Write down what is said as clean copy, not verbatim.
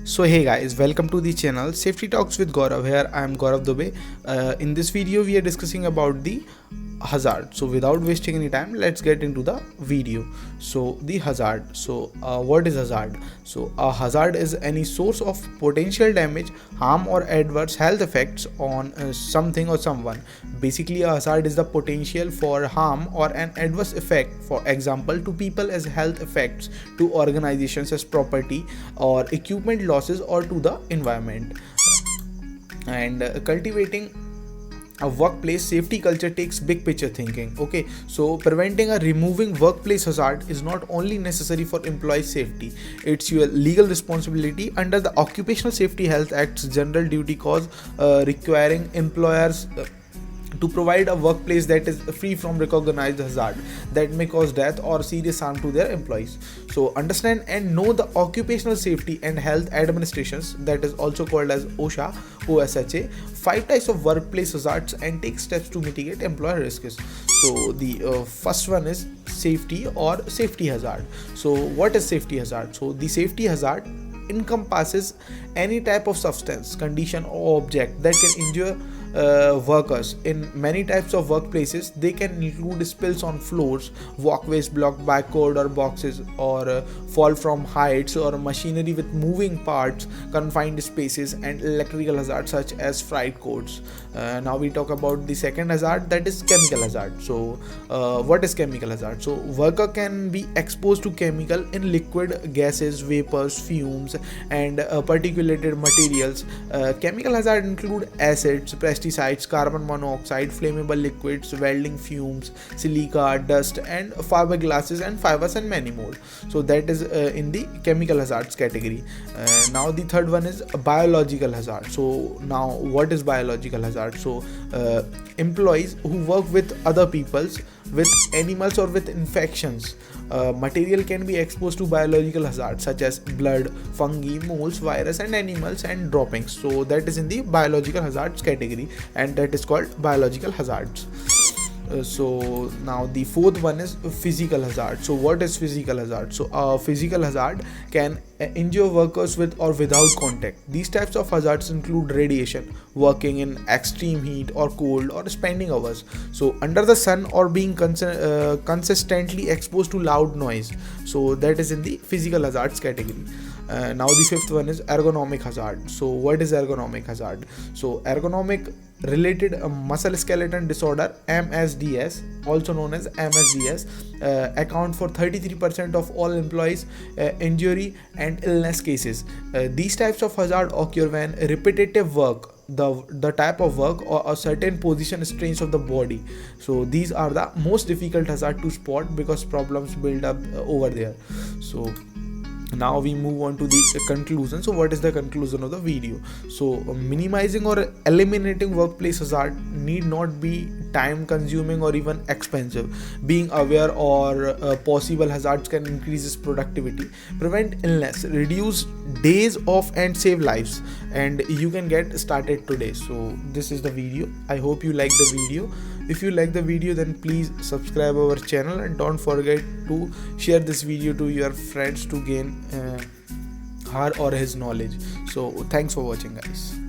So hey guys, welcome to the channel Safety Talks with Gaurav. Here I am Gaurav Dubey. In this video we are discussing about the hazard. So without wasting any time, let's get into the video. So the hazard. What is hazard? So a hazard is any source of potential damage, harm or adverse health effects on something or someone. Basically a hazard is the potential for harm or an adverse effect, for example to people as health effects, to organizations as property or equipment losses, or to the environment. And cultivating a workplace safety culture takes big picture thinking. Okay, so preventing or removing workplace hazard is not only necessary for employee safety, it's your legal responsibility under the Occupational Safety Health Act's general duty cause, requiring employers to provide a workplace that is free from recognized hazard that may cause death or serious harm to their employees. So understand and know the Occupational Safety and Health Administrations, that is also called as OSHA, 5 types of workplace hazards and take steps to mitigate employer risks. So the first one is safety or safety hazard. So what is safety hazard? So the safety hazard encompasses any type of substance, condition or object that can injure workers. In many types of workplaces, they can include spills on floors, walkways blocked by corridor boxes, or fall from heights, or machinery with moving parts, confined spaces, and electrical hazards such as fright codes. Now we talk about the second hazard, that is chemical hazard. So what is chemical hazard? So worker can be exposed to chemical in liquid, gases, vapors, fumes, and particulated materials. Chemical hazard include acids, pesticides, carbon monoxide, flammable liquids, welding fumes, silica, dust, and fiberglasses and fibers, and many more. So that is in the chemical hazards category. Now the third one is biological hazard. So now what is biological hazard? So employees who work with other peoples, with animals, or with infections. Material can be exposed to biological hazards such as blood, fungi, moles, virus, and animals and droppings. So that is in the biological hazards category, and that is called biological hazards. So now the fourth one is physical hazard. So what is physical hazard? So physical hazard can injure workers with or without contact. These types of hazards include radiation, working in extreme heat or cold, or spending hours so under the sun, or being consistently exposed to loud noise. So that is in the physical hazards category. Now the fifth one is ergonomic hazard. So what is ergonomic hazard? So ergonomic related muscle skeleton disorder, MSDS, also known as MSDS, account for 33% of all employees injury and illness cases. These types of hazard occur when repetitive work, the type of work, or a certain position strains of the body. So these are the most difficult hazard to spot because problems build up over there. So now we move on to the conclusion. So what is the conclusion of the video? So minimizing or eliminating workplace hazard need not be time consuming or even expensive. Being aware or possible hazards can increase its productivity, prevent illness, reduce days off, and save lives. And you can get started today. So this is the video. I hope you like the video. If you like the video, then please subscribe our channel, and don't forget to share this video to your friends to gain her or his knowledge. So thanks for watching, guys.